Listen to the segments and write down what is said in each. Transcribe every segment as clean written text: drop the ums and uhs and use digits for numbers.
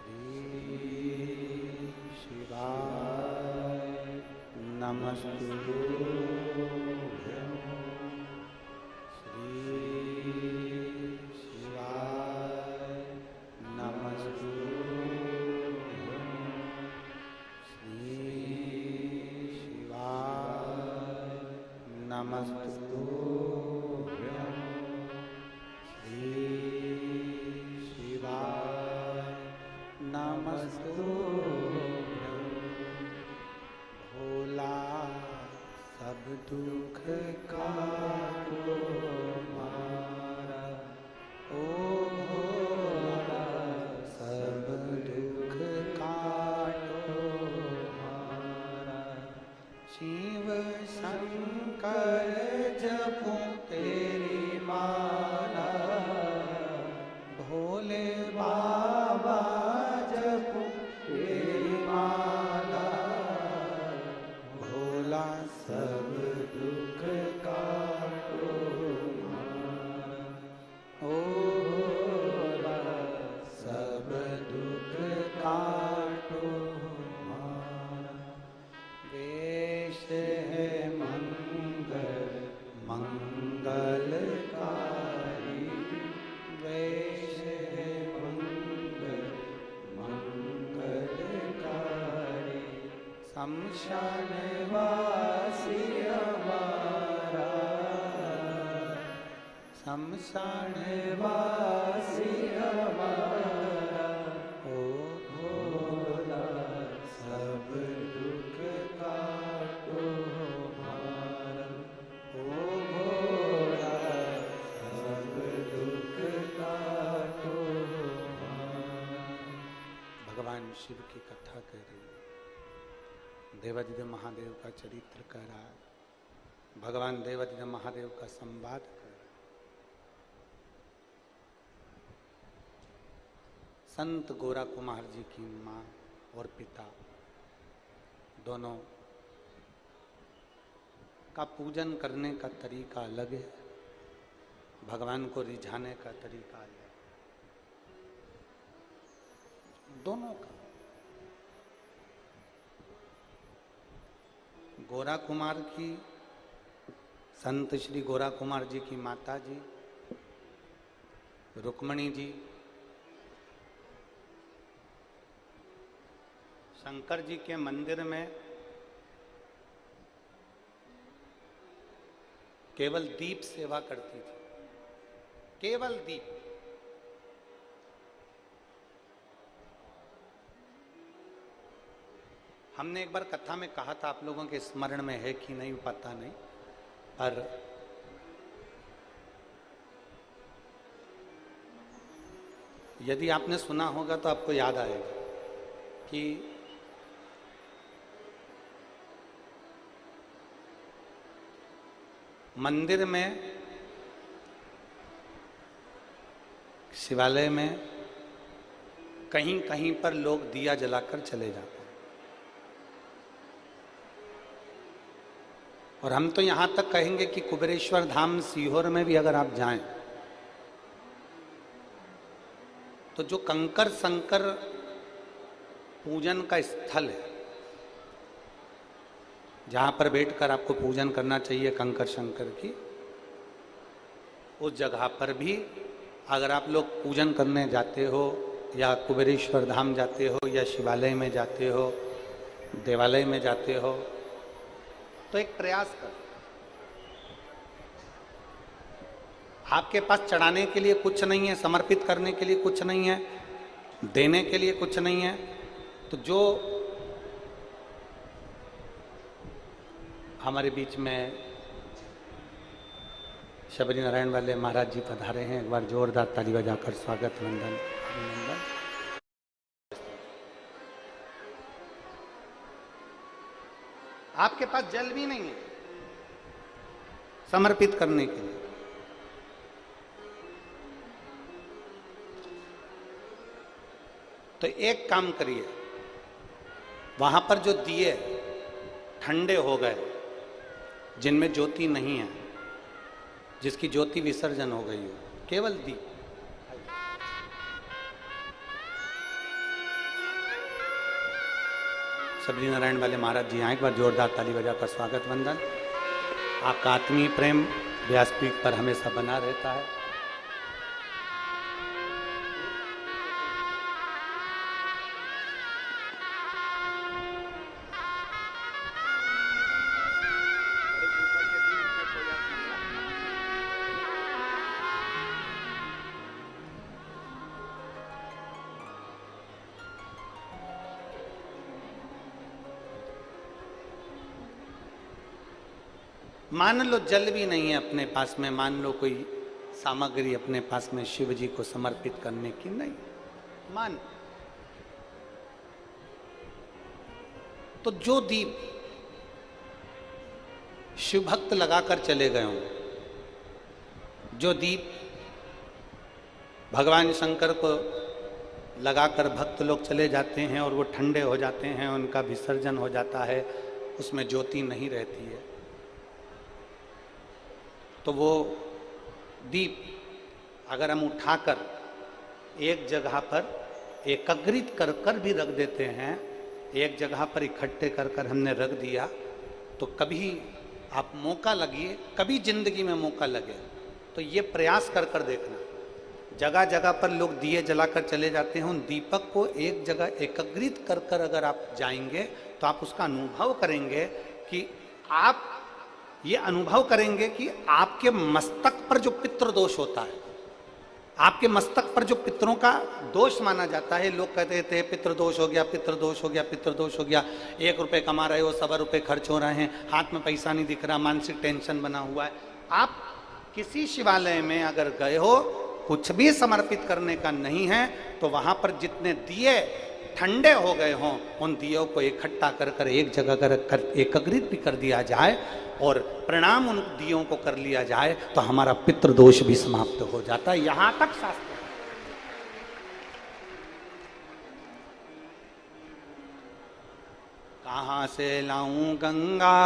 श्री शिवाय नमस्तुभ्यं। श्री शिवाय नमस्तुभ्यं। श्री शिवाय नमस्तुभ्यं। श्री शिवाय नमस्तुभ्यं। भोला सब दुख काटो मारा, ओ भोला सब दुख काटो मारा। शिव शंकर जपूं तेरी माला, भोले बाबा जपूं तेरी माला। भोला सब दुख काटो मारा, ओ भोला सब दुख काटो मारा। वेश है मंगल मंगलकारी, वेश है मंगल मंगलकारी। शमशान वासी हमारा, शमशान वासी हमारा। ओ भोला सब दुख काटो मारा, ओ भोला सब दुख काटो मारा। भगवान शिव की कथा कर रही है, देवादिदेव महादेव का चरित्र कह रहा है, भगवान देवादिदेव महादेव का संवाद कर रहा है। संत गोरा कुमार जी की माँ और पिता दोनों का पूजन करने का तरीका अलग है, भगवान को रिझाने का तरीका अलग है, दोनों का। गोरा कुमार की, संत श्री गोरा कुमार जी की माता जी रुक्मणी जी शंकर जी के मंदिर में केवल दीप सेवा करती थी, केवल दीप। हमने एक बार कथा में कहा था, आप लोगों के स्मरण में है कि नहीं पता नहीं, पर यदि आपने सुना होगा तो आपको याद आएगा कि मंदिर में, शिवालय में कहीं कहीं पर लोग दिया जलाकर चले जाते हैं, और हम तो यहां तक कहेंगे कि कुबेरेश्वर धाम सीहोर में भी अगर आप जाएं तो जो कंकर शंकर पूजन का स्थल है, जहां पर बैठकर आपको पूजन करना चाहिए कंकर शंकर की, उस जगह पर भी अगर आप लोग पूजन करने जाते हो, या कुबेरेश्वर धाम जाते हो, या शिवालय में जाते हो, देवालय में जाते हो, तो एक प्रयास करो। आपके पास चढ़ाने के लिए कुछ नहीं है, समर्पित करने के लिए कुछ नहीं है, देने के लिए कुछ नहीं है, तो जो हमारे बीच में शबरी नारायण वाले महाराज जी पधारे हैं, एक बार जोरदार ताली बजाकर स्वागत वंदन अभिनंदन। आपके पास जल भी नहीं है समर्पित करने के लिए, तो एक काम करिए, वहां पर जो दिए ठंडे हो गए, जिनमें ज्योति नहीं है, जिसकी ज्योति विसर्जन हो गई हो, केवल दीप, सबरी नारायण वाले महाराज जी यहाँ एक बार जोरदार ताली बजाकर स्वागत वंदन। आपका आत्मीय प्रेम व्यासपीठ पर हमेशा बना रहता है। मान लो जल भी नहीं है अपने पास में, मान लो कोई सामग्री अपने पास में शिव जी को समर्पित करने की नहीं, मान तो जो दीप शिव भक्त लगाकर चले गए हों, जो दीप भगवान शंकर को लगाकर भक्त लोग चले जाते हैं और वो ठंडे हो जाते हैं, उनका विसर्जन हो जाता है, उसमें ज्योति नहीं रहती है, तो वो दीप अगर हम उठाकर एक जगह पर एकत्रित कर कर भी रख देते हैं, एक जगह पर इकट्ठे कर कर हमने रख दिया, तो कभी आप मौका लगिए, कभी जिंदगी में मौका लगे तो ये प्रयास कर कर देखना। जगह जगह पर लोग दिए जलाकर चले जाते हैं, उन दीपक को एक जगह एकत्रित कर कर अगर आप जाएंगे तो आप उसका अनुभव करेंगे कि आप ये अनुभव करेंगे कि आपके मस्तक पर जो पितृ दोष होता है, आपके मस्तक पर जो पितरों का दोष माना जाता है, लोग कहते थे पितृ दोष हो गया, पितृ दोष हो गया, पितृ दोष हो गया, 1 रुपये कमा रहे हो, 1.25 रुपये खर्च हो रहे हैं, हाथ में पैसा नहीं दिख रहा, मानसिक टेंशन बना हुआ है। आप किसी शिवालय में अगर गए हो, कुछ भी समर्पित करने का नहीं है, तो वहां पर जितने दिए ठंडे हो गए हों, उन दियों को इकट्ठा कर कर एक जगह कर एकत्रित भी कर दिया जाए और प्रणाम उन दियों को कर लिया जाए, तो हमारा पितृदोष भी समाप्त हो जाता है। यहां तक शास्त्र कहां से लाऊं गंगा,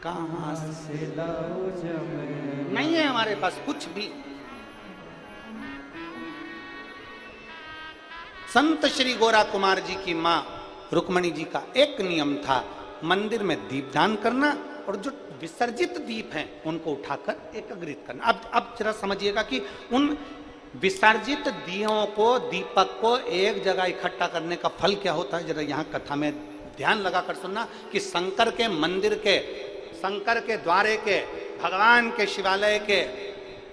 कहां से लाऊं जमुना, नहीं है हमारे पास कुछ भी। संत श्री गोरा कुमार जी की मां रुक्मणी जी का एक नियम था, मंदिर में दीपदान करना और जो विसर्जित दीप हैं उनको उठाकर एकत्रित करना। अब जरा समझिएगा कि उन विसर्जित दियों को, दीपक को एक जगह इकट्ठा करने का फल क्या होता है। जरा यहाँ कथा में ध्यान लगाकर सुनना कि शंकर के मंदिर के, शंकर के द्वारे के, भगवान के शिवालय के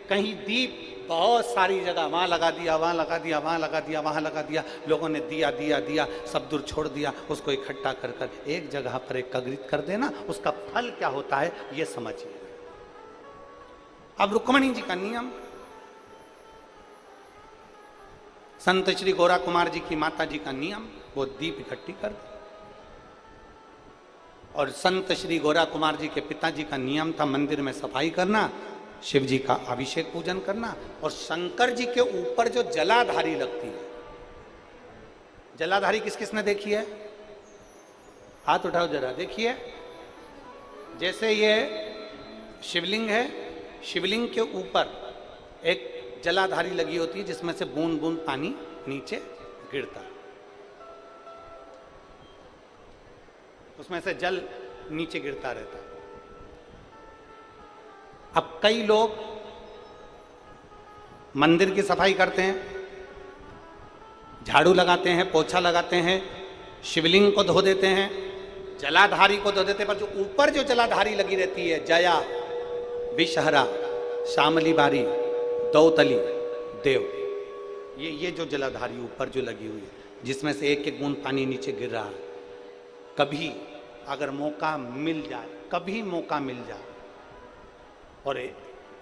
कहीं दीप बहुत सारी जगह वहाँ लगा दिया, वहाँ लगा दिया, वहाँ लगा दिया, वहाँ लगा दिया, लोगों ने दिया दिया दिया सब दूर छोड़ दिया, उसको इकट्ठा कर कर एक जगह पर एकत्रित कर देना, उसका फल क्या होता है ये समझिए। अब रुक्मणी जी का नियम, संत श्री गोरा कुमार जी की माता जी का नियम, वो दीप इकट्ठी कर दे। और संत श्री गोरा कुमार जी के पिताजी का नियम था मंदिर में सफाई करना, शिव जी का अभिषेक पूजन करना, और शंकर जी के ऊपर जो जलाधारी लगती है, जलाधारी किस किस ने देखी है, हाथ उठाओ जरा, देखिए। जैसे ये शिवलिंग है, शिवलिंग के ऊपर एक जलाधारी लगी होती है जिसमें से बूंद बूंद पानी नीचे गिरता है, उसमें से जल नीचे गिरता रहता है। अब कई लोग मंदिर की सफाई करते हैं, झाड़ू लगाते हैं, पोछा लगाते हैं, शिवलिंग को धो देते हैं, जलाधारी को धो देते हैं, पर जो ऊपर जो जलाधारी लगी रहती है, जया, विषहरा, शामली बारी, दौतली, देव, ये जो जलाधारी ऊपर जो लगी हुई है, जिसमें से एक एक बूंद पानी नीचे गिर रहा है, कभी अगर मौका मिल जाए, कभी मौका मिल जाए और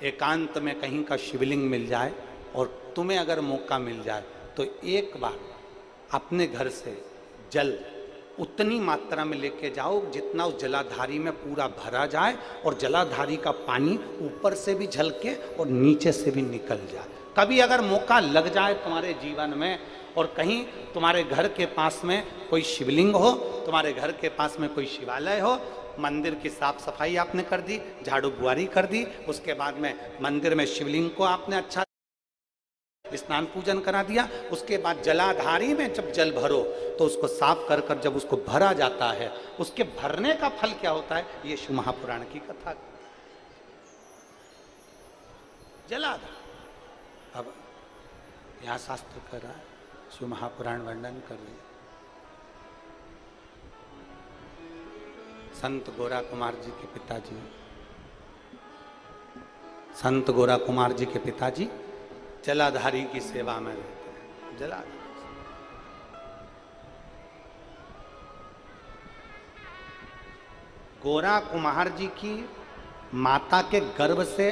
एकांत में कहीं का शिवलिंग मिल जाए और तुम्हें अगर मौका मिल जाए, तो एक बार अपने घर से जल उतनी मात्रा में लेके जाओ जितना उस जलाधारी में पूरा भरा जाए, और जलाधारी का पानी ऊपर से भी झलके और नीचे से भी निकल जाए। कभी अगर मौका लग जाए तुम्हारे जीवन में और कहीं तुम्हारे घर के पास में कोई शिवलिंग हो, तुम्हारे घर के पास में कोई शिवालय हो, मंदिर की साफ सफाई आपने कर दी, झाड़ू बुआरी कर दी, उसके बाद में मंदिर में शिवलिंग को आपने अच्छा स्नान पूजन करा दिया। उसके बाद जलाधारी में जब जल भरो तो उसको साफ कर कर जब उसको भरा जाता है, उसके भरने का फल क्या होता है, ये शिव महापुराण की कथा। जलाधार, अब यहां शास्त्र कर रहा है, शिव महापुराण वर्णन कर रहे हैं। संत गोरा कुमार जी के पिताजी, संत गोरा कुमार जी के पिताजी जलाधारी की सेवा में रहते हैं। जलाधारी गोरा कुमार जी की माता के गर्भ से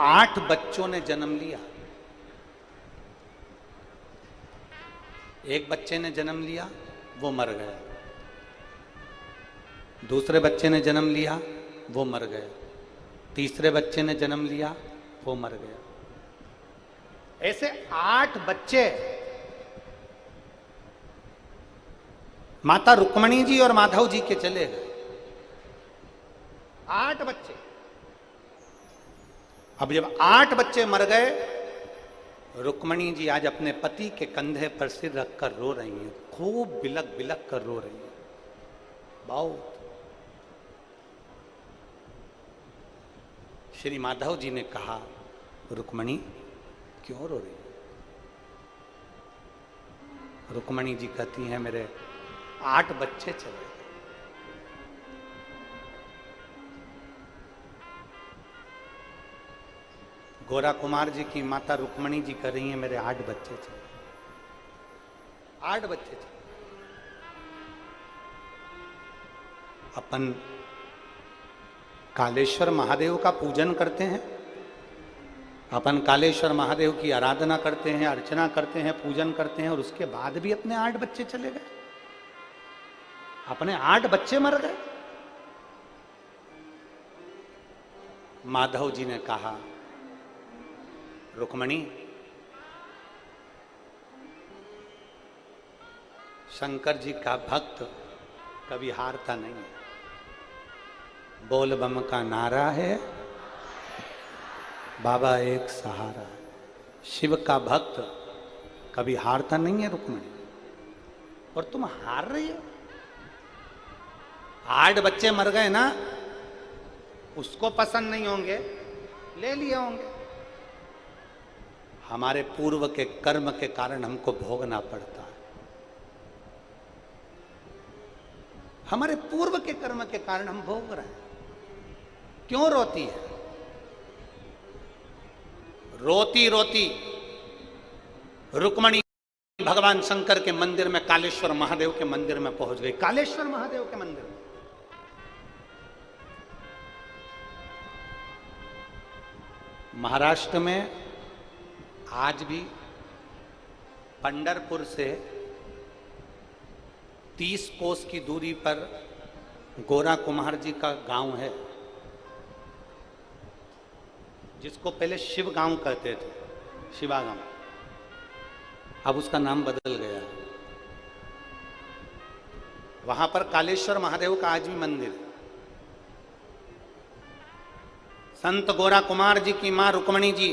8 बच्चों ने जन्म लिया। एक बच्चे ने जन्म लिया, वो मर गया। दूसरे बच्चे ने जन्म लिया, वो मर गया। तीसरे बच्चे ने जन्म लिया, वो मर गया। ऐसे 8 बच्चे माता रुक्मणी जी और माधव जी के चले गए। 8 बच्चे। अब जब 8 बच्चे मर गए, रुक्मणी जी आज अपने पति के कंधे पर सिर रखकर रो रही हैं, खूब बिलक बिलक कर रो रही हैं। बहुत। श्री माधव जी ने कहा, रुक्मणी क्यों रो रही है? रुक्मणी जी कहती हैं, मेरे 8 बच्चे चले गए। गोरा कुमार जी की माता रुक्मणी जी कह रही हैं, मेरे 8 बच्चे चले, 8 बच्चे चले। अपन कालेश्वर महादेव का पूजन करते हैं, अपन कालेश्वर महादेव की आराधना करते हैं, अर्चना करते हैं, पूजन करते हैं, और उसके बाद भी अपने 8 बच्चे चले गए, अपने 8 बच्चे मर गए। माधव जी ने कहा, रुक्मणी, शंकर जी का भक्त कभी हारता नहीं है। बोल बम का नारा है, बाबा एक सहारा है। शिव का भक्त कभी हारता नहीं है रुक्मणी, और तुम हार रही हो। 8 बच्चे मर गए ना, उसको पसंद नहीं होंगे, ले लिए होंगे। हमारे पूर्व के कर्म के कारण हमको भोगना पड़ता है। हमारे पूर्व के कर्म के कारण हम भोग रहे हैं। क्यों रोती है? रोती रोती रुक्मणी भगवान शंकर के मंदिर में, कालेश्वर महादेव के मंदिर में पहुंच गई। कालेश्वर महादेव के मंदिर में महाराष्ट्र में आज भी पंढरपुर से 30 कोस की दूरी पर गोरा कुमार जी का गांव है, जिसको पहले शिव गांव कहते थे, शिवा गांव। अब उसका नाम बदल गया। वहां पर कालेश्वर महादेव का आज भी मंदिर है। संत गोरा कुमार जी की मां रुक्मणी जी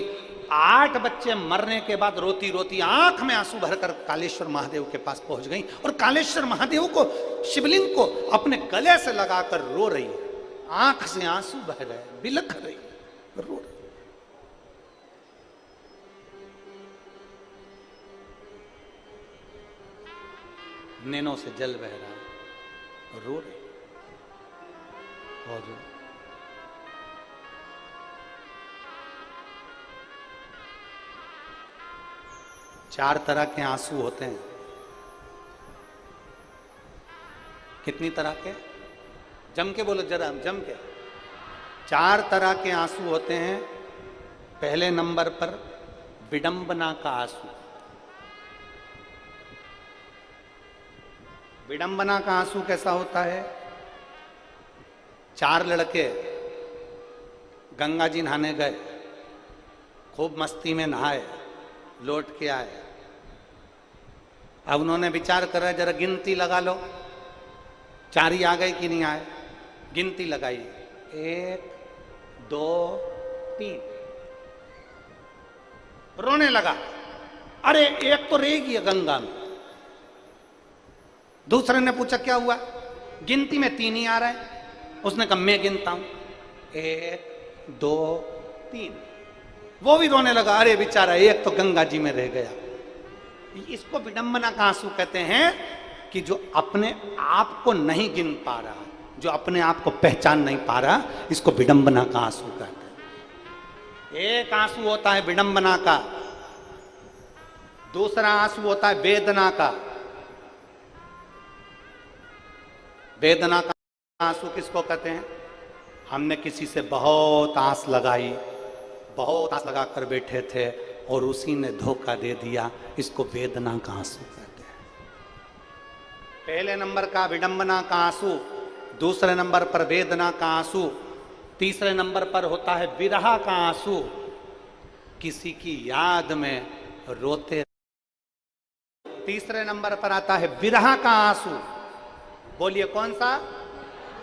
8 बच्चे मरने के बाद रोती रोती आंख में आंसू भरकर कालेश्वर महादेव के पास पहुंच गई, और कालेश्वर महादेव को, शिवलिंग को अपने गले से लगाकर रो रही है। आंख से आंसू बह रहे, बिलख रही, रो रही। नैनों से जल बह रहा है, रो रही। और 4 तरह के आंसू होते हैं। कितनी तरह के? जम के बोलो जरा, जम के। 4 तरह के आंसू होते हैं। पहले नंबर पर विडंबना का आंसू। विडंबना का आंसू कैसा होता है? 4 लड़के गंगा जी नहाने गए, खूब मस्ती में नहाए, लौट के आए। अब उन्होंने विचार करा, जरा गिनती लगा लो, 4 ही आ गए कि नहीं आए। गिनती लगाई, 1 2 3। रोने लगा, अरे एक तो रहेगी गंगा में। दूसरे ने पूछा क्या हुआ, गिनती में 3 ही आ रहा है। उसने कहा मैं गिनता हूं, 1 2 3। वो भी रोने लगा, अरे बेचारा एक तो गंगा जी में रह गया। इसको विडंबना का आंसू कहते हैं कि जो अपने आप को नहीं गिन पा रहा, जो अपने आप को पहचान नहीं पा रहा, इसको विडंबना का आंसू कहते हैं। एक आंसू होता है विडंबना का, दूसरा आंसू होता है वेदना का। वेदना का आंसू किसको कहते हैं, हमने किसी से बहुत आस लगाई, बहुत आस लगा कर बैठे थे और उसी ने धोखा दे दिया, इसको वेदना का आंसू कहते हैं। पहले नंबर का विडंबना का आंसू, दूसरे नंबर पर वेदना का आंसू, तीसरे नंबर पर होता है विरह का आंसू। किसी की याद में रोते। तीसरे नंबर पर आता है विरह का आंसू। बोलिए कौन सा,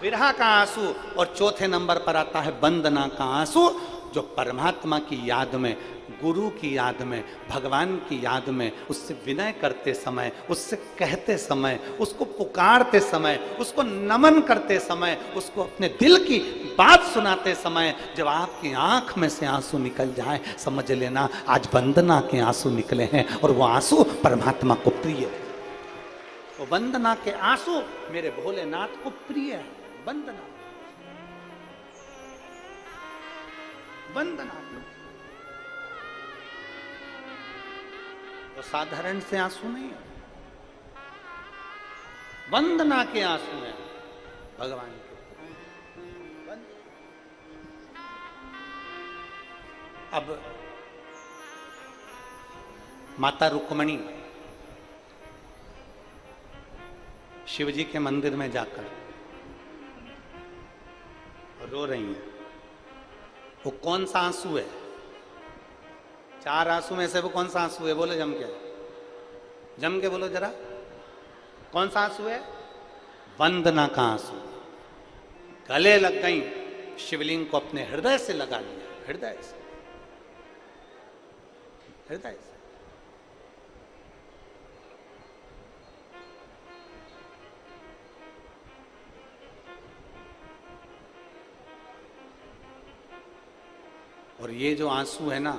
विरह का आंसू। और चौथे नंबर पर आता है वंदना का आंसू, जो परमात्मा की याद में, गुरु की याद में, भगवान की याद में उससे विनय करते समय, उससे कहते समय, उसको पुकारते समय, उसको नमन करते समय, उसको अपने दिल की बात सुनाते समय जब आपकी आंख में से आंसू निकल जाए, समझ लेना आज वंदना के आंसू निकले हैं और वो आंसू परमात्मा को प्रिय है। वो वंदना के आंसू मेरे भोलेनाथ को प्रिय है। वंदना, वंदना तो साधारण से आंसू नहीं है, वंदना के आंसू हैं भगवान के। अब माता रुक्मणी शिव जी के मंदिर में जाकर रो रही हैं। वो कौन सा आंसू है, 4 आंसू में से वो कौन सा आंसू है, बोलो जम के, जम के बोलो जरा, कौन सा आंसू है, वंदना का आंसू। गले लग गई, शिवलिंग को अपने हृदय से लगा लिया, हृदय से, हृदय से। और ये जो आंसू है ना,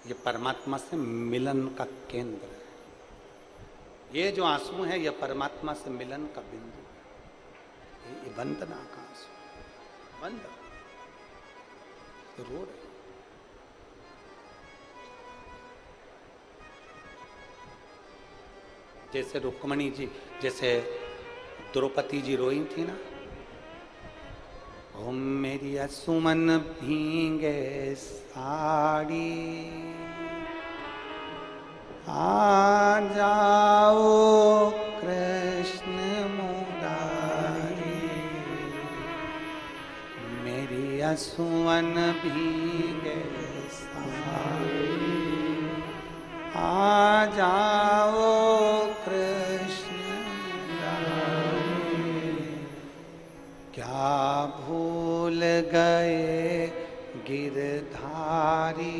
ये परमात्मा से मिलन का केंद्र है। ये जो आंसू है ये परमात्मा से मिलन का बिंदु है। ये वंदना का आंसू, वंदना रो रहे। जैसे रुक्मणी जी, जैसे द्रौपदी जी रोई थी ना, ओ मेरी सुमन भींगे साड़ी, आ जाओ कृष्ण मुरारी, मेरी सुमन भींगे साड़ी, आ जाओ कृष्ण मुरारी। क्या भूल गए गिरधारी,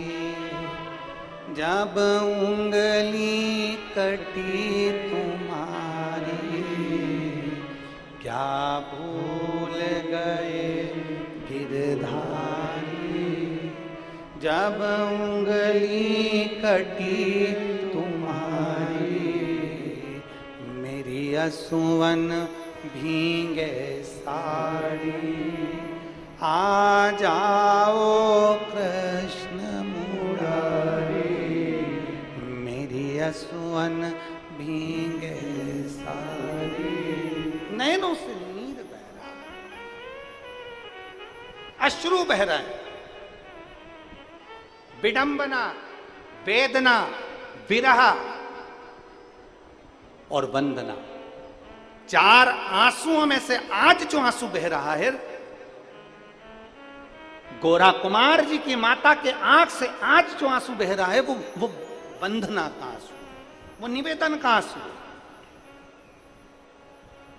जब उंगली कटी तुम्हारी। क्या भूल गए गिरधारी, जब उंगली कटी तुम्हारी। मेरी असुवन भींगे साड़ी, आ जाओ कृष्ण मुरारी। मेरी असुवन भींगे साड़ी। नैनों से नीर बह रहा, अश्रु बह रहा है। विडंबना, वेदना, विरह और वंदना, 4 आंसुओं में से आज जो आंसू बह रहा है, गोरा कुमार जी की माता के आंख से आज जो आंसू बह रहा है, वो वंदना का आंसू, वो निवेदन का आंसू,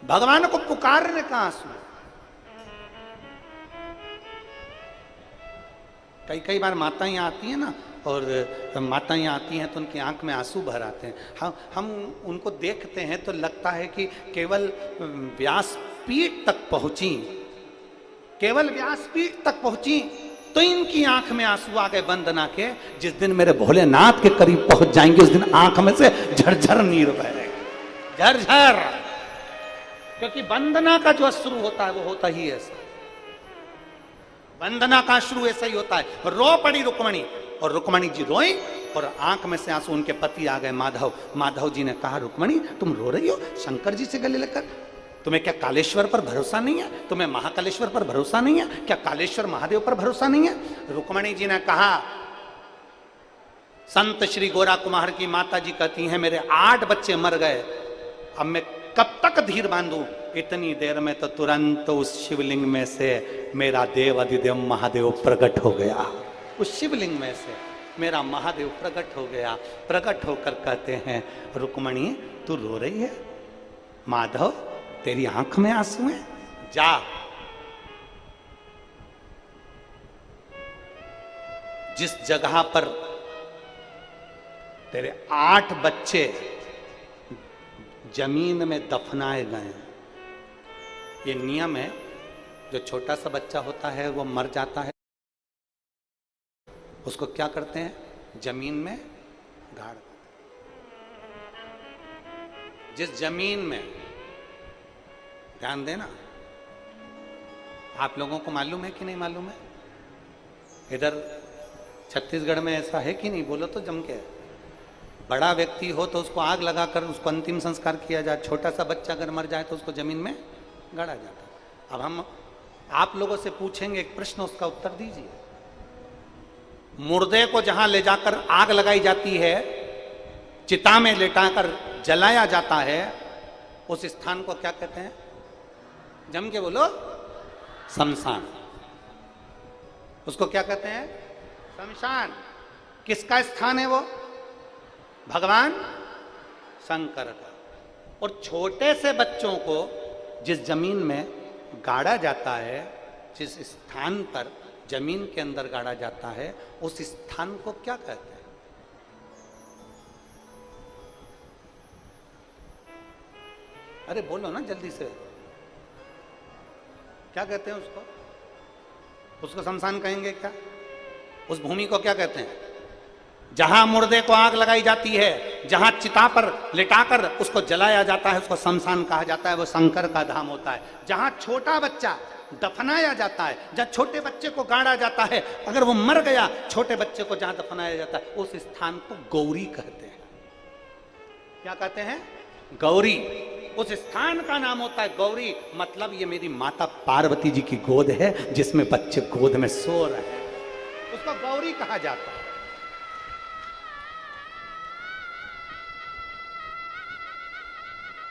भगवान को पुकारने का आंसू। कई बार माताएं आती हैं ना, और माताएं आती हैं तो उनकी आंख में आंसू भर आते हैं। हम उनको देखते हैं तो लगता है कि केवल व्यासपीठ तक पहुंची, केवल व्यासपीठ तक पहुंची तो इनकी आंख में आंसू आ गए वंदना के। जिस दिन मेरे भोलेनाथ के करीब पहुंच जाएंगे उस दिन आंख में से झरझर नीर बहेगा, झरझर। क्योंकि वंदना का जो अश्रु होता है वो होता ही ऐसा, वंदना का अश्रु ऐसा ही होता है। रो पड़ी रुक्मणी, और रुक्मणी जी रोई और आंख में से आंसू। उनके पति आ गए माधव। माधव जी ने कहा रुक्मणी तुम रो रही हो शंकर जी से गले लगकर, तुम्हें क्या कालेश्वर पर भरोसा नहीं है? तुम्हें महाकालेश्वर पर भरोसा नहीं है? क्या कालेश्वर महादेव पर भरोसा नहीं है? रुक्मणी जी ने कहा, संत श्री गोरा कुमार की माता जी कहती हैं मेरे 8 बच्चे मर गए, अब मैं कब तक धीर बांधूं? इतनी देर में तो तुरंत उस शिवलिंग में से मेरा देव अधिदेव महादेव प्रकट हो गया। उस शिवलिंग में से मेरा महादेव प्रकट हो गया। प्रकट होकर कहते हैं रुक्मणी तू रो रही है? माधव तेरी आंख में आंसू हैं? जा जिस जगह पर तेरे 8 बच्चे जमीन में दफनाए गए, ये नियम है। जो छोटा सा बच्चा होता है वो मर जाता है, उसको क्या करते हैं? जमीन में गाड़। जिस जमीन में, ध्यान देना, आप लोगों को मालूम है कि नहीं मालूम है? इधर छत्तीसगढ़ में ऐसा है कि नहीं? बोलो तो जम के। बड़ा व्यक्ति हो तो उसको आग लगाकर उसको अंतिम संस्कार किया जाए, छोटा सा बच्चा अगर मर जाए तो उसको जमीन में गाड़ा जाता है। अब हम आप लोगों से पूछेंगे एक प्रश्न, उसका उत्तर दीजिए। मुर्दे को जहां ले जाकर आग लगाई जाती है, चिता में लेटाकर जलाया जाता है, उस स्थान को क्या कहते हैं? जम के बोलो। शमशान। उसको क्या कहते हैं? शमशान। किसका स्थान है वो? भगवान शंकर का। और छोटे से बच्चों को जिस जमीन में गाड़ा जाता है, जिस स्थान पर जमीन के अंदर गाड़ा जाता है, उस स्थान को क्या कहते हैं? अरे बोलो ना जल्दी से, क्या कहते हैं उसको? उसको शमशान कहेंगे क्या? उस भूमि को क्या कहते हैं? जहां मुर्दे को आग लगाई जाती है, जहां चिता पर लिटाकर उसको जलाया जाता है, उसको शमशान कहा जाता है। वो शंकर का धाम होता है। जहां छोटा बच्चा दफनाया जाता है, जहां छोटे बच्चे को गाड़ा जाता है, अगर वो मर गया, छोटे बच्चे को जहां दफनाया जाता है, उस स्थान को गौरी कहते हैं। क्या कहते हैं? गौरी। उस स्थान का नाम होता है गौरी। मतलब ये मेरी माता पार्वती जी की गोद है जिसमें बच्चे गोद में सो रहे हैं, उसको गौरी कहा जाता है।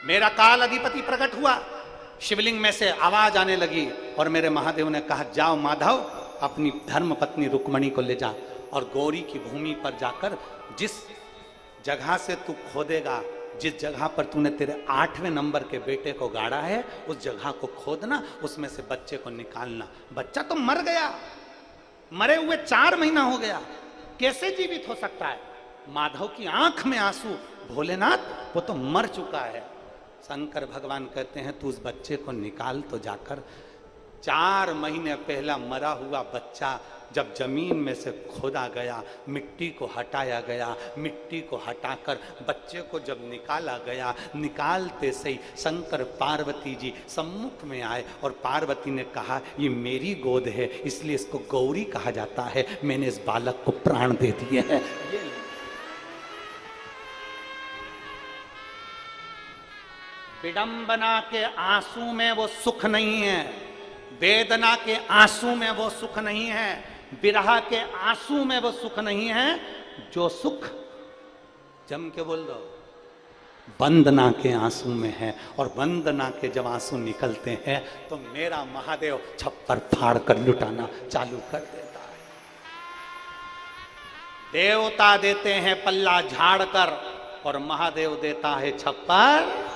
मेरा काल अधिपति प्रकट हुआ, शिवलिंग में से आवाज आने लगी और मेरे महादेव ने कहा जाओ माधव, अपनी धर्म पत्नी रुक्मणी को ले जा और गौरी की भूमि पर जाकर जिस जगह से तू खोदेगा, जिस जगह पर तूने तेरे 8वें नंबर के बेटे को गाड़ा है, उस जगह को खोदना, उसमें से बच्चे को निकालना। बच्चा तो मर गया, मरे हुए 4 महीना हो गया, कैसे जीवित हो सकता है? माधव की आंख में आंसू, भोलेनाथ वो तो मर चुका है। शंकर भगवान कहते हैं तू उस बच्चे को निकाल तो जाकर। 4 महीने पहला मरा हुआ बच्चा जब जमीन में से खोदा गया, मिट्टी को हटाया गया, मिट्टी को हटाकर बच्चे को जब निकाला गया, निकालते से ही शंकर पार्वती जी सम्मुख में आए और पार्वती ने कहा ये मेरी गोद है इसलिए इसको गौरी कहा जाता है, मैंने इस बालक को प्राण दे दिए हैं। विडंबना के आंसू में वो सुख नहीं है, वेदना के आंसू में वो सुख नहीं है, विरह के आंसू में वो सुख नहीं है। जो सुख, जम के बोल दो, वंदना के आंसू में है। और वंदना के जब आंसू निकलते हैं तो मेरा महादेव छप्पर फाड़ कर लुटाना चालू कर देता है। देवता देते हैं पल्ला झाड़ कर और महादेव देता है छप्पर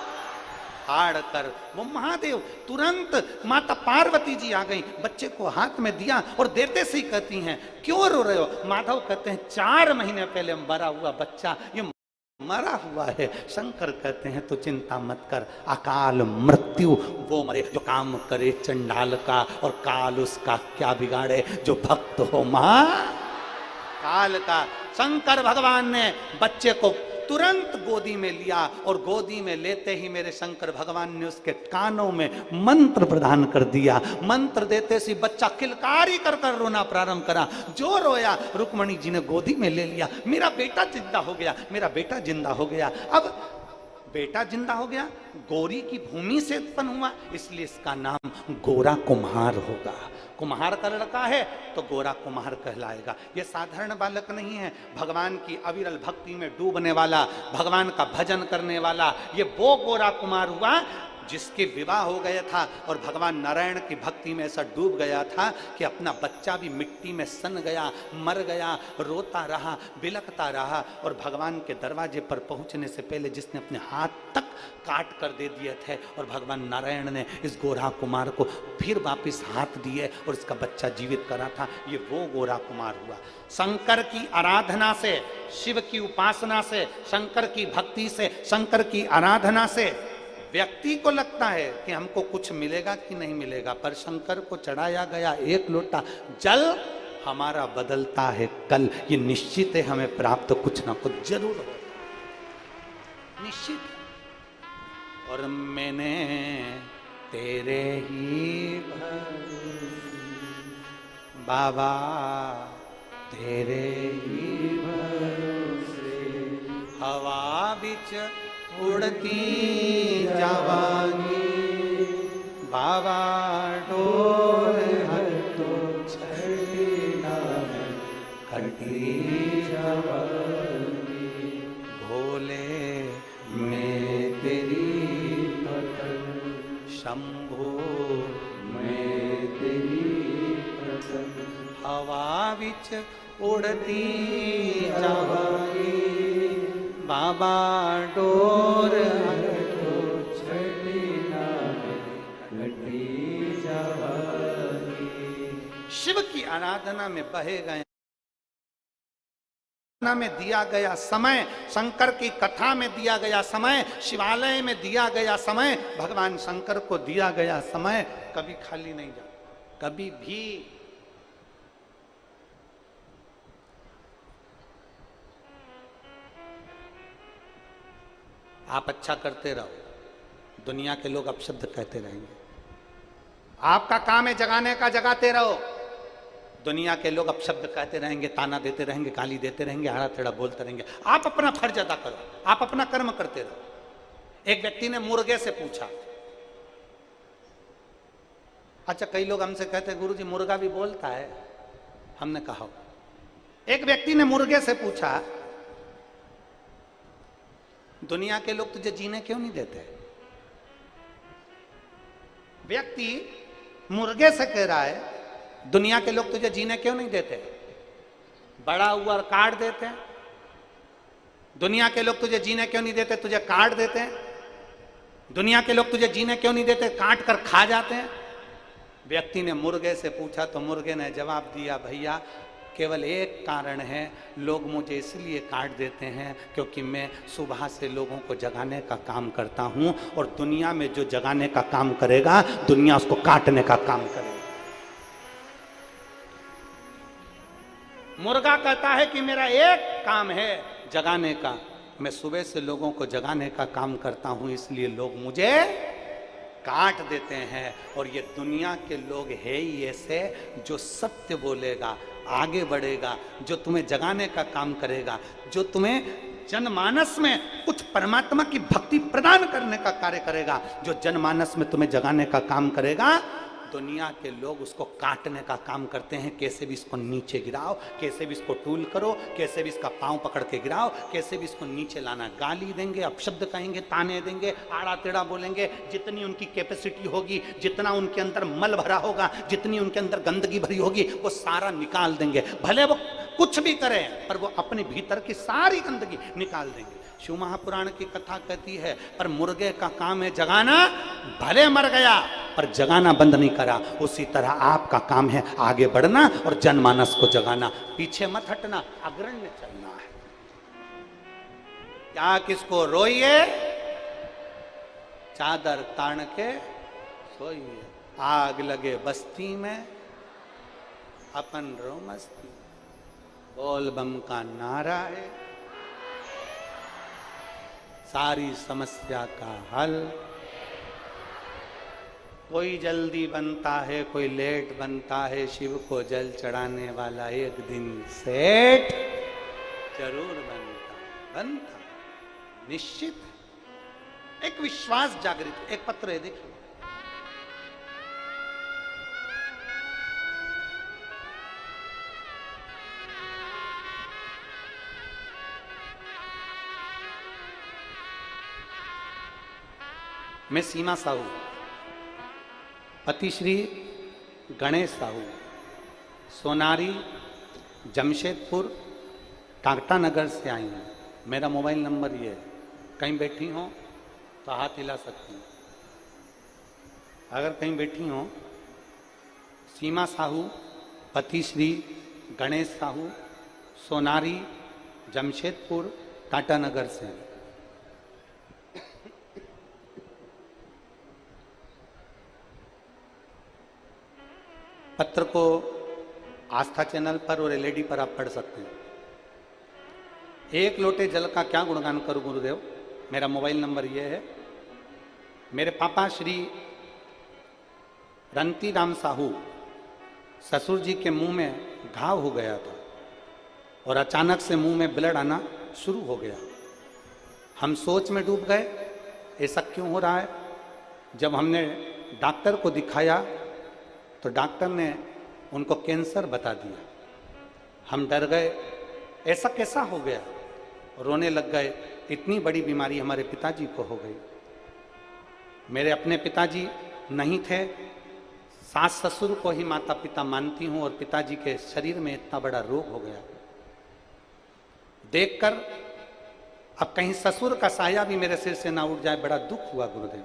फाड़ कर वो महादेव तुरंत माता पार्वती जी आ गई, बच्चे को हाथ में दिया और देते से ही कहती हैं क्यों रो रहे हो? माधव कहते हैं 4 महीने पहले मरा हुआ बच्चा ये मरा हुआ है। शंकर कहते हैं तो चिंता मत कर, अकाल मृत्यु वो मरे जो काम करे चंडाल का, और काल उसका क्या बिगाड़े जो भक्त हो काल का। शंकर भगवान ने बच्चे को तुरंत गोदी में लिया और गोदी में लेते ही मेरे शंकर भगवान ने उसके कानों में मंत्र प्रदान कर दिया। मंत्र देते से बच्चा किलकारी कर कर रोना प्रारंभ करा। जो रोया रुक्मणी जी ने गोदी में ले लिया, मेरा बेटा जिंदा हो गया, मेरा बेटा जिंदा हो गया। अब बेटा जिंदा हो गया, गौरी की भूमि से उत्पन्न हुआ, इसलिए इसका नाम गोरा कुम्हार होगा। कुम्हार का लड़का है तो गोरा कुम्हार कहलाएगा। ये साधारण बालक नहीं है, भगवान की अविरल भक्ति में डूबने वाला, भगवान का भजन करने वाला, ये वो गोरा कुमार हुआ जिसके विवाह हो गया था और भगवान नारायण की भक्ति में ऐसा डूब गया था कि अपना बच्चा भी मिट्टी में सन गया, मर गया, रोता रहा, बिलखता रहा। और भगवान के दरवाजे पर पहुंचने से पहले जिसने अपने हाथ तक काट कर दे दिए थे, और भगवान नारायण ने इस गोरा कुमार को फिर वापिस हाथ दिए और इसका बच्चा जीवित करा था, ये वो गोरा कुमार हुआ। शंकर की आराधना से, शिव की उपासना से, शंकर की भक्ति से, शंकर की आराधना से व्यक्ति को लगता है कि हमको कुछ मिलेगा कि नहीं मिलेगा, पर शंकर को चढ़ाया गया 1 लोटा जल हमारा बदलता है कल। ये निश्चित है हमें प्राप्त कुछ ना कुछ जरूर हो, निश्चित। और मैंने तेरे ही बाबा तेरे ही भरोसे हवा बिच उड़ती जावांगी, बाबा डोर हर तो छड़ना कटी जावांगी। भोले मैं तेरी शंभो मैं तेरी हवा बिच उड़ती जावांगी, बाबा डोर शिव की आराधना में बहे गए, में दिया गया समय, शंकर की कथा में दिया गया समय, शिवालय में दिया गया समय, भगवान शंकर को दिया गया समय कभी खाली नहीं जाता, कभी भी। आप अच्छा करते रहो, दुनिया के लोग अपशब्द कहते रहेंगे। आपका काम है जगाने का, जगाते रहो, दुनिया के लोग अपशब्द कहते रहेंगे, ताना देते रहेंगे, गाली देते रहेंगे, आड़ा टेढ़ा बोलते रहेंगे। आप अपना फर्ज अदा करो, आप अपना कर्म करते रहो। एक व्यक्ति ने मुर्गे से पूछा, अच्छा कई लोग हमसे कहते हैं गुरुजी मुर्गा भी बोलता है, हमने कहा। एक व्यक्ति ने मुर्गे से पूछा दुनिया के लोग तुझे जीने क्यों नहीं देते? व्यक्ति मुर्गे से कह रहा है दुनिया के लोग तुझे जीने क्यों नहीं देते? बड़ा हुआ काट देते हैं। दुनिया के लोग तुझे जीने क्यों नहीं देते? तुझे काट देते हैं। दुनिया के लोग तुझे जीने क्यों नहीं देते? काट कर खा जाते हैं। व्यक्ति ने मुर्गे से पूछा तो मुर्गे ने जवाब दिया, भैया केवल एक कारण है, लोग मुझे इसलिए काट देते हैं क्योंकि मैं सुबह से लोगों को जगाने का काम करता हूं, और दुनिया में जो जगाने का काम करेगा दुनिया उसको काटने का काम करेगा। मुर्गा कहता है कि मेरा एक काम है जगाने का, मैं सुबह से लोगों को जगाने का काम करता हूं, इसलिए लोग मुझे काट देते हैं। और ये दुनिया के लोग है ही ऐसे, जो सत्य बोलेगा, आगे बढ़ेगा, जो तुम्हें जगाने का काम करेगा, जो तुम्हें जनमानस में कुछ परमात्मा की भक्ति प्रदान करने का कार्य करेगा, जो जनमानस में तुम्हें जगाने का काम करेगा, दुनिया के लोग उसको काटने का काम करते हैं। कैसे भी इसको नीचे गिराओ, कैसे भी इसको टूल करो, कैसे भी इसका पांव पकड़ के गिराओ, कैसे भी इसको नीचे लाना। गाली देंगे, अपशब्द कहेंगे, ताने देंगे, आड़ा टेढ़ा बोलेंगे, जितनी उनकी कैपेसिटी होगी, जितना उनके अंदर मल भरा होगा, जितनी उनके अंदर गंदगी भरी होगी, वो सारा निकाल देंगे। भले वो कुछ भी करें पर वो अपने भीतर की सारी गंदगी निकाल देंगे। शिव महापुराण की कथा कहती है, पर मुर्गे का काम है जगाना, भले मर गया पर जगाना बंद नहीं करा। उसी तरह आपका काम है आगे बढ़ना और जनमानस को जगाना, पीछे मत हटना, अग्रण्य चलना है। क्या किसको रोइए, चादर तान के सोइए, आग लगे बस्ती में अपन रो मस्ती, बोल बम का नारा है सारी समस्या का हल। कोई जल्दी बनता है, कोई लेट बनता है, शिव को जल चढ़ाने वाला एक दिन सेठ जरूर बनता निश्चित है। एक विश्वास जागृत, एक पत्र है देखिए, मैं सीमा साहू, पति श्री गणेश साहू, सोनारी जमशेदपुर टाटा नगर से आई हूँ। मेरा मोबाइल नंबर ये है, कहीं बैठी हो तो हाथ हिला सकती हूँ। अगर कहीं बैठी हो, सीमा साहू, पति श्री गणेश साहू, सोनारी जमशेदपुर टाटा नगर से। पत्र को आस्था चैनल पर और एलईडी पर आप पढ़ सकते हैं। एक लोटे जल का क्या गुणगान करूं गुरुदेव, मेरा मोबाइल नंबर ये है। मेरे पापा श्री रंती राम साहू, ससुर जी के मुंह में घाव हो गया था और अचानक से मुंह में ब्लड आना शुरू हो गया। हम सोच में डूब गए, ऐसा क्यों हो रहा है। जब हमने डॉक्टर को दिखाया तो डॉक्टर ने उनको कैंसर बता दिया। हम डर गए, ऐसा कैसा हो गया, रोने लग गए। इतनी बड़ी बीमारी हमारे पिताजी को हो गई। मेरे अपने पिताजी नहीं थे, सास ससुर को ही माता पिता मानती हूँ, और पिताजी के शरीर में इतना बड़ा रोग हो गया। देखकर अब कहीं ससुर का साया भी मेरे सिर से ना उठ जाए, बड़ा दुख हुआ गुरुदेव,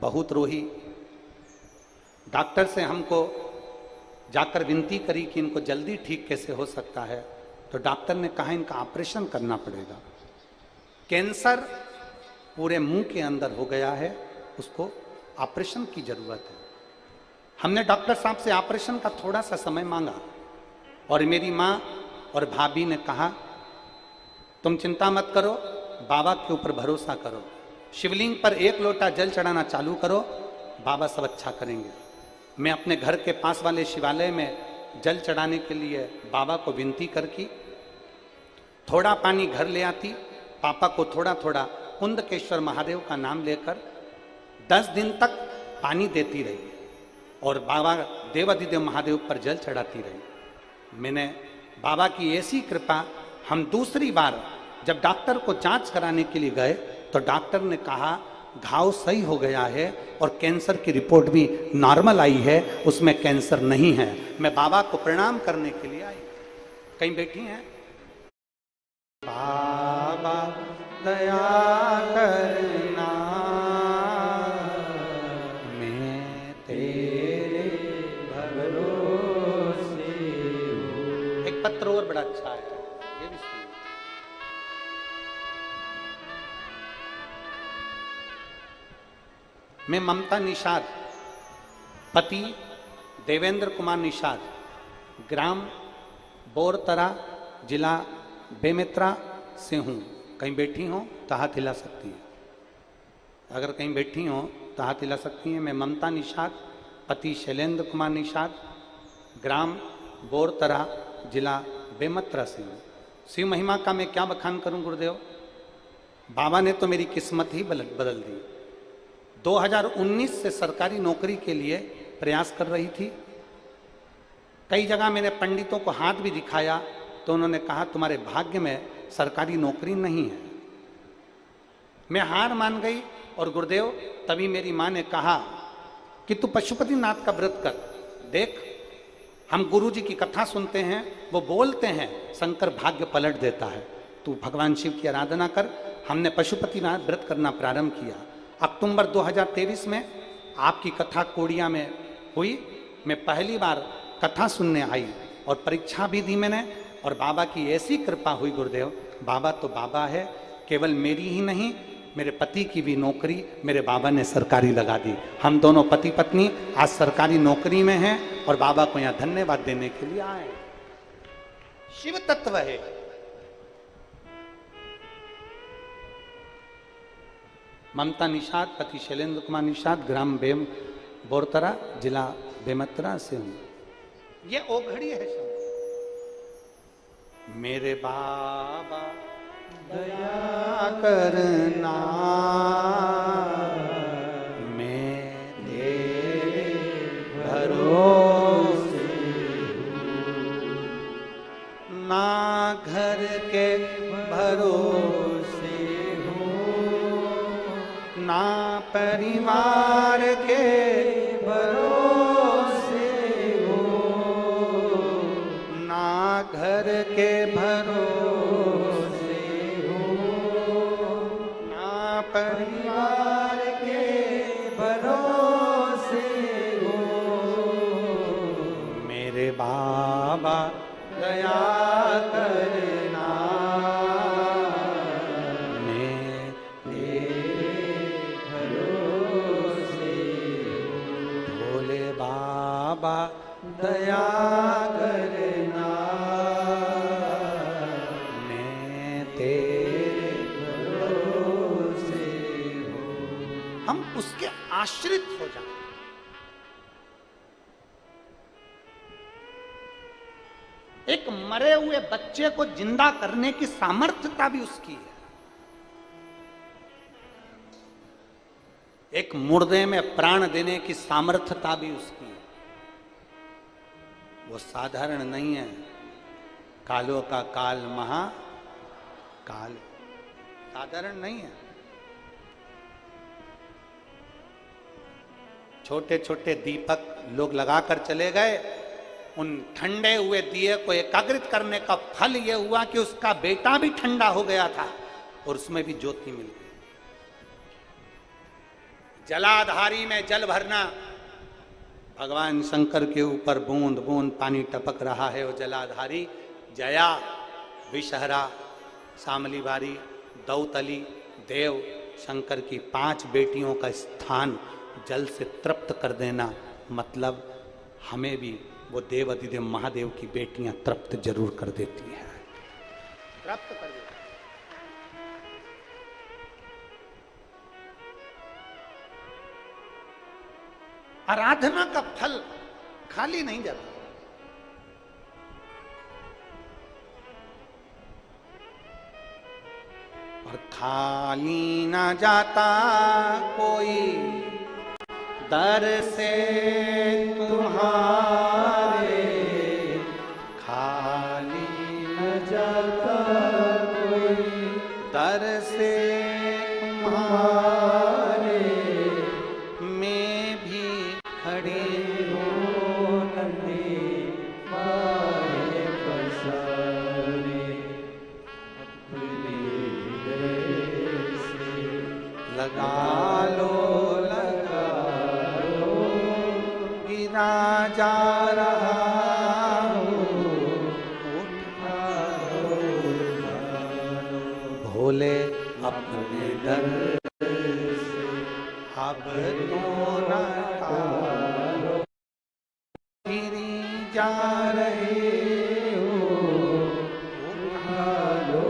बहुत रोही। डॉक्टर से हमको जाकर विनती करी कि इनको जल्दी ठीक कैसे हो सकता है, तो डॉक्टर ने कहा इनका ऑपरेशन करना पड़ेगा। कैंसर पूरे मुंह के अंदर हो गया है, उसको ऑपरेशन की जरूरत है। हमने डॉक्टर साहब से ऑपरेशन का थोड़ा सा समय मांगा और मेरी माँ और भाभी ने कहा तुम चिंता मत करो, बाबा के ऊपर भरोसा करो, शिवलिंग पर एक लोटा जल चढ़ाना चालू करो, बाबा सब अच्छा करेंगे। मैं अपने घर के पास वाले शिवालय में जल चढ़ाने के लिए बाबा को विनती करके थोड़ा पानी घर ले आती, पापा को थोड़ा थोड़ा कुंदकेश्वर महादेव का नाम लेकर 10 दिन तक पानी देती रही और बाबा देवाधिदेव महादेव पर जल चढ़ाती रही। मैंने बाबा की ऐसी कृपा, हम दूसरी बार जब डॉक्टर को जांच कराने के लिए गए तो डॉक्टर ने कहा घाव सही हो गया है और कैंसर की रिपोर्ट भी नॉर्मल आई है, उसमें कैंसर नहीं है। मैं बाबा को प्रणाम करने के लिए आई। कहीं बैठी हैं, बाबा दया करना मैं तेरे भरोसे हूं। एक पत्र और बड़ा अच्छा है, ये भी सुनिए। मैं ममता निषाद, पति देवेंद्र कुमार निषाद, ग्राम बोरतरा, जिला बेमेत्रा से हूँ। कहीं बैठी हो तो हाथ हिला सकती है। अगर कहीं बैठी हो तो हाथ हिला सकती हैं। मैं ममता निषाद, पति शैलेंद्र कुमार निषाद, ग्राम बोरतरा, जिला बेमेत्रा से हूँ। शिव महिमा का मैं क्या बखान करूँ गुरुदेव, बाबा ने तो मेरी किस्मत ही बदल दी। 2019 से सरकारी नौकरी के लिए प्रयास कर रही थी। कई जगह मैंने पंडितों को हाथ भी दिखाया तो उन्होंने कहा तुम्हारे भाग्य में सरकारी नौकरी नहीं है। मैं हार मान गई और गुरुदेव तभी मेरी माँ ने कहा कि तू पशुपतिनाथ का व्रत कर देख। हम गुरु जी की कथा सुनते हैं, वो बोलते हैं शंकर भाग्य पलट देता है, तू भगवान शिव की आराधना कर, हमने पशुपतिनाथ व्रत करना प्रारंभ किया। अक्टूबर 2023 में आपकी कथा कोड़िया में हुई। मैं पहली बार कथा सुनने आई और परीक्षा भी दी मैंने, और बाबा की ऐसी कृपा हुई गुरुदेव, बाबा तो बाबा है, केवल मेरी ही नहीं मेरे पति की भी नौकरी मेरे बाबा ने सरकारी लगा दी। हम दोनों पति पत्नी आज सरकारी नौकरी में हैं और बाबा को यहाँ धन्यवाद देने के लिए आए। शिव तत्व है। ममता निषाद, पति शैलेंद्र कुमार निषाद, ग्राम बेम बोरतरा, जिला बेमतरा से हूं। ये ओघड़ी है सब। मेरे बाबा दया करना, मैं तेरे भरोसे ना घर के भरोसे हूँ, ना परिवार के भरोसे हूँ, ना घर के भरोसे परिवार के भरोसे हो। मेरे बाबा दया करना, मैं तेरे भरोसे हो। भोले बाबा दया करना, मैं तेरे हम उसके आश्रित हो जाए। एक मरे हुए बच्चे को जिंदा करने की सामर्थ्यता भी उसकी है। एक मुर्दे में प्राण देने की सामर्थ्यता भी उसकी है। वो साधारण नहीं है। कालों का काल महा काल, साधारण नहीं है। छोटे छोटे दीपक लोग लगाकर चले गए। उन ठंडे हुए दिए को एकाग्रित करने का फल यह हुआ कि उसका बेटा भी ठंडा हो गया था और उसमें भी ज्योति मिल गई। जलाधारी में जल भरना, भगवान शंकर के ऊपर बूंद बूंद पानी टपक रहा है। वो जलाधारी जया, विषहरा, शामली बारी, दौतली, देव, शंकर की 5 बेटियों का स्थान जल से तृप्त कर देना, मतलब हमें भी वो देव अधिदेव महादेव की बेटियां तृप्त जरूर कर देती है, तृप्त कर देती है। आराधना का फल खाली नहीं जाता। और खाली ना जाता कोई दर से तुम्हारे, खाली न जाता कोई दर से तुम्हारे, मैं भी खड़ी हूँ नंदी मारे पसारे, अपनी देश लगा लो जा रहा हूँ, उठा लो भोले अपने दर से, अब तो न टालो, गिरी जा रहे हो, उठा लो।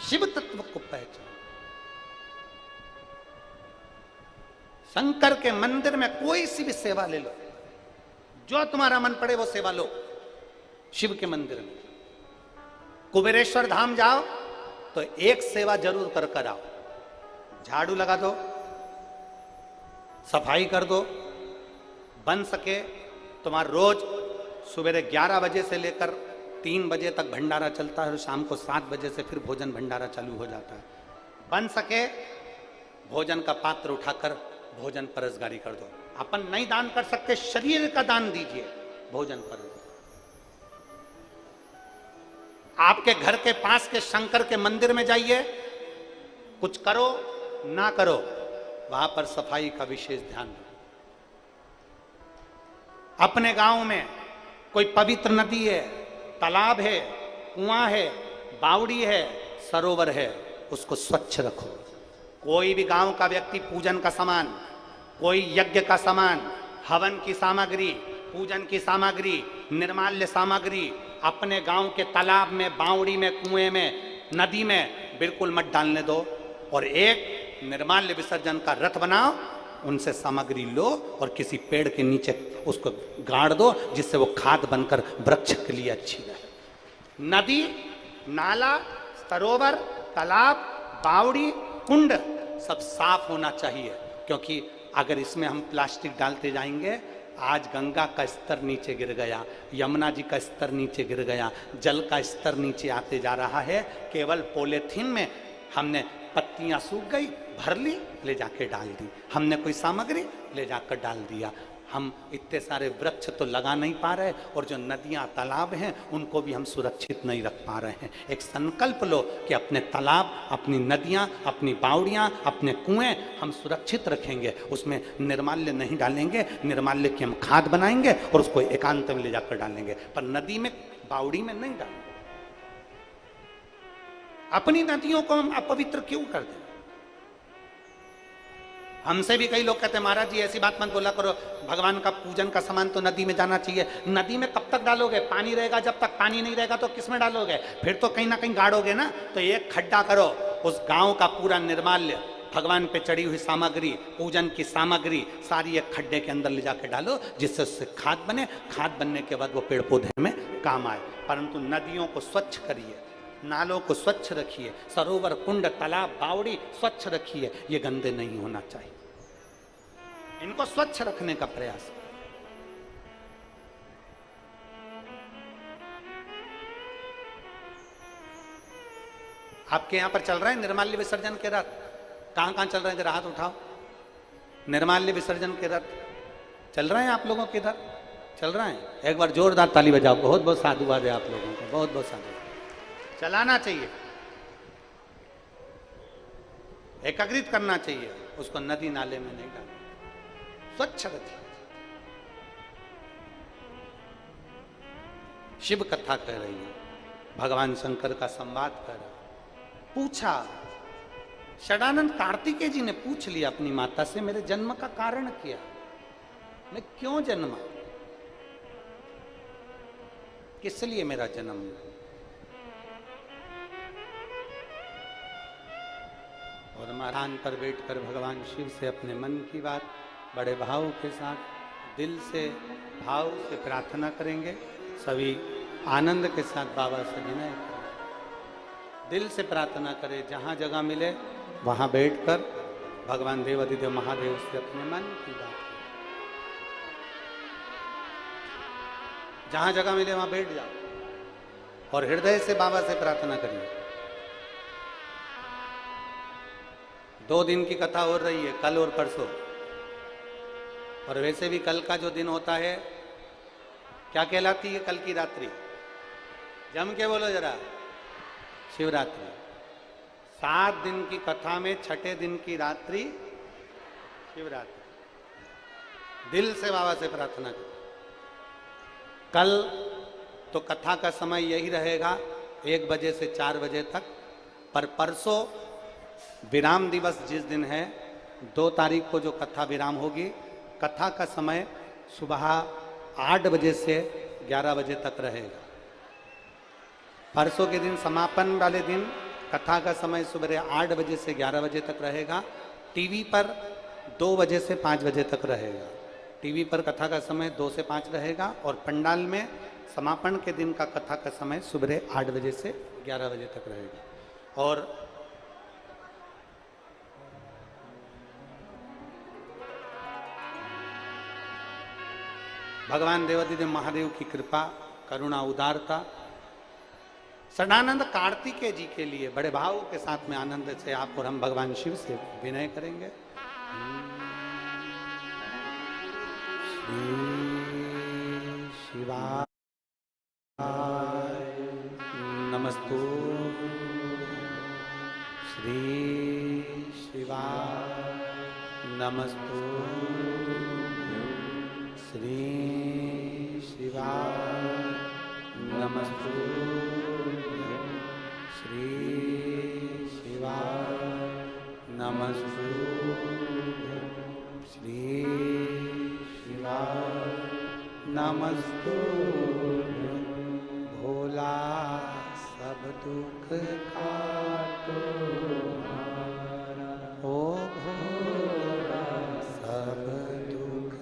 शिव तत्व को पहचान। शंकर के मंदिर में कोई सी भी सेवा ले लो, जो तुम्हारा मन पड़े वो सेवा लो। शिव के मंदिर में कुबेरेश्वर धाम जाओ तो एक सेवा जरूर कर कर आओ। झाड़ू लगा दो, सफाई कर दो, बन सके तुम्हारा रोज सुबह 11 बजे से लेकर 3 बजे तक भंडारा चलता है और शाम को 7 बजे से फिर भोजन भंडारा चालू हो जाता है। बन सके भोजन का पात्र उठाकर भोजन परसगारी कर दो। अपन नहीं दान कर सकते, शरीर का दान दीजिए, भोजन परस। आपके घर के पास के शंकर के मंदिर में जाइए, कुछ करो ना करो, वहां पर सफाई का विशेष ध्यान रखो। अपने गांव में कोई पवित्र नदी है, तालाब है, कुआं है, बावड़ी है, सरोवर है, उसको स्वच्छ रखो। कोई भी गांव का व्यक्ति पूजन का सामान, कोई यज्ञ का सामान, हवन की सामग्री, पूजन की सामग्री, निर्माल्य सामग्री अपने गांव के तालाब में, बावड़ी में, कुएं में, नदी में बिल्कुल मत डालने दो। और एक निर्माल्य विसर्जन का रथ बनाओ, उनसे सामग्री लो और किसी पेड़ के नीचे उसको गाड़ दो, जिससे वो खाद बनकर वृक्ष के लिए अच्छी रहे। नदी, नाला, सरोवर, तालाब, बावड़ी, कुंड सब साफ होना चाहिए, क्योंकि अगर इसमें हम प्लास्टिक डालते जाएंगे, आज गंगा का स्तर नीचे गिर गया, यमुना जी का स्तर नीचे गिर गया, जल का स्तर नीचे आते जा रहा है। केवल पॉलीथीन में हमने पत्तियां सूख गई, भर ली, ले जाके डाल दी, हमने कोई सामग्री ले जाकर डाल दिया। हम इतने सारे वृक्ष तो लगा नहीं पा रहे, और जो नदियां तालाब हैं उनको भी हम सुरक्षित नहीं रख पा रहे हैं। एक संकल्प लो कि अपने तालाब, अपनी नदियां, अपनी बावड़ियां, अपने कुएं हम सुरक्षित रखेंगे, उसमें निर्माल्य नहीं डालेंगे, निर्माल्य की हम खाद बनाएंगे और उसको एकांत में ले जाकर डालेंगे, पर नदी में, बावड़ी में नहीं डालेंगे। अपनी नदियों को हम अपवित्र क्यों कर दें? हमसे भी कई लोग कहते हैं, महाराज जी ऐसी बात मत बोला करो, भगवान का पूजन का सामान तो नदी में जाना चाहिए। नदी में कब तक डालोगे? पानी रहेगा, जब तक पानी नहीं रहेगा तो किस में डालोगे? फिर तो कहीं ना कहीं गाड़ोगे ना। तो एक खड्डा करो, उस गांव का पूरा निर्माल्य, भगवान पे चढ़ी हुई सामग्री, पूजन की सामग्री सारी एक खड्डे के अंदर ले जाके डालो, जिससे उससे खाद बने। खाद बनने के बाद वो पेड़ पौधे में काम आए। परंतु नदियों को स्वच्छ करिए, नालों को स्वच्छ रखिए, सरोवर, कुंड, तालाब, बावड़ी स्वच्छ रखिए। ये गंदे नहीं होना चाहिए, इनको स्वच्छ रखने का प्रयास। आपके यहां पर चल रहा है निर्माल्य विसर्जन के रथ? कहां कहां चल रहे हैं? जरा हाथ उठाओ। निर्माल्य विसर्जन के रथ चल रहे हैं आप लोगों के इधर? चल रहे हैं? एक बार जोरदार ताली बजाओ। बहुत बहुत साधुवाद है आप लोगों को, बहुत बहुत साधुवाद। चलाना चाहिए, एकीकृत करना चाहिए, उसको नदी नाले में नहीं डालना, स्वच्छ रखिए। शिव कथा कह रही है, भगवान शंकर का संवाद कर रहा। पूछा, षडानंद कार्तिकेय जी ने पूछ लिया अपनी माता से, मेरे जन्म का कारण क्या, मैं क्यों जन्मा, किस लिए मेरा जन्म। और महारान पर बैठकर भगवान शिव से अपने मन की बात बड़े भाव के साथ, दिल से, भाव से प्रार्थना करेंगे। सभी आनंद के साथ बाबा से विनय करें, दिल से प्रार्थना करें। जहाँ जगह मिले वहाँ बैठकर भगवान देवाधिदेव महादेव से अपने मन की बात, जहाँ जगह मिले वहाँ बैठ जाओ और हृदय से बाबा से प्रार्थना करिए। 2 दिन की कथा हो रही है, कल और परसों। और वैसे भी कल का जो दिन होता है, क्या कहलाती है कल की रात्रि? जम के बोलो जरा, शिवरात्रि। 7 दिन की कथा में छठे दिन की रात्रि शिवरात्रि। दिल से बाबा से प्रार्थना करो। कल तो कथा का समय यही रहेगा 1 बजे से 4 बजे तक, पर परसों विराम दिवस जिस दिन है, 2 तारीख को जो कथा विराम होगी, कथा का समय सुबह 8 बजे से 11 बजे तक रहेगा। परसों के दिन समापन वाले दिन कथा का समय सुबह 8 बजे से 11 बजे तक रहेगा। टीवी पर 2 बजे से 5 बजे तक रहेगा। टीवी पर कथा का समय 2 से 5 रहेगा, और पंडाल में समापन के दिन का कथा का समय सुबह 8 बजे से 11 बजे तक रहेगा। और भगवान देवाधिदेव महादेव की कृपा, करुणा, उदारता षडानंद कार्तिकेय जी के लिए बड़े भाव के साथ में आनंद से आप और हम भगवान शिव से विनय करेंगे। शिवाय नमः नमस्तुभ्यं श्री शिवाय नमस्तुभ्यं श्री शिवाय नमस्तुभ्यं श्री शिवाय नमस्तुभ्यं भोला सब दुख काटो ओ भोला सब दुख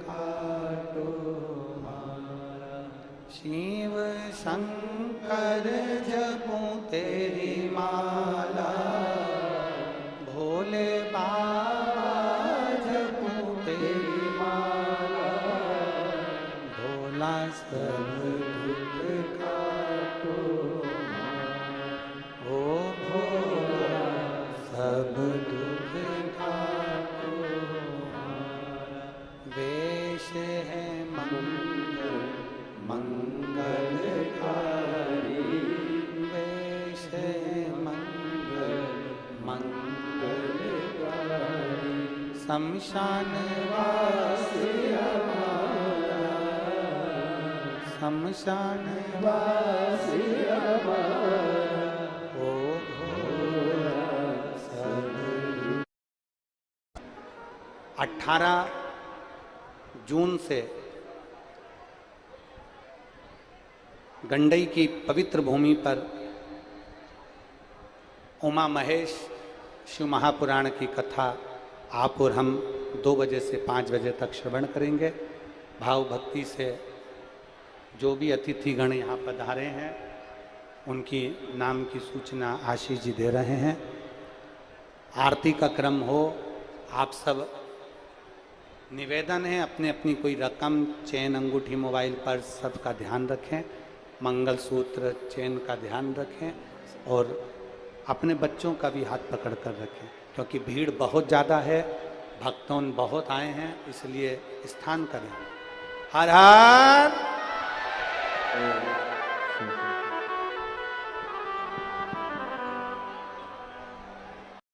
काटो शिव शंकर जपूं तेरी माला भोले बाबा जपूं तेरी माला भोला सब दुख काटो ओ भोला सब दुख काटो वेश है मंगल मंगलकारी वेश है मंगल मंगलकारी शमशान वासी हमारा शमशान वासी हमारा ओ भोला सब 18 जून से गंडई की पवित्र भूमि पर उमा महेश शिव महापुराण की कथा आप और हम 2 बजे से 5 बजे तक श्रवण करेंगे। भाव भक्ति से जो भी अतिथिगण यहाँ पधारे हैं उनकी नाम की सूचना आशीष जी दे रहे हैं। आरती का क्रम हो। आप सब निवेदन है अपने अपनी कोई रकम चैन अंगूठी मोबाइल पर सबका ध्यान रखें। मंगलसूत्र चैन का ध्यान रखें और अपने बच्चों का भी हाथ पकड़ कर रखें क्योंकि भीड़ बहुत ज़्यादा है, भक्तों बहुत आए हैं, इसलिए स्थान का ध्यान। हर हर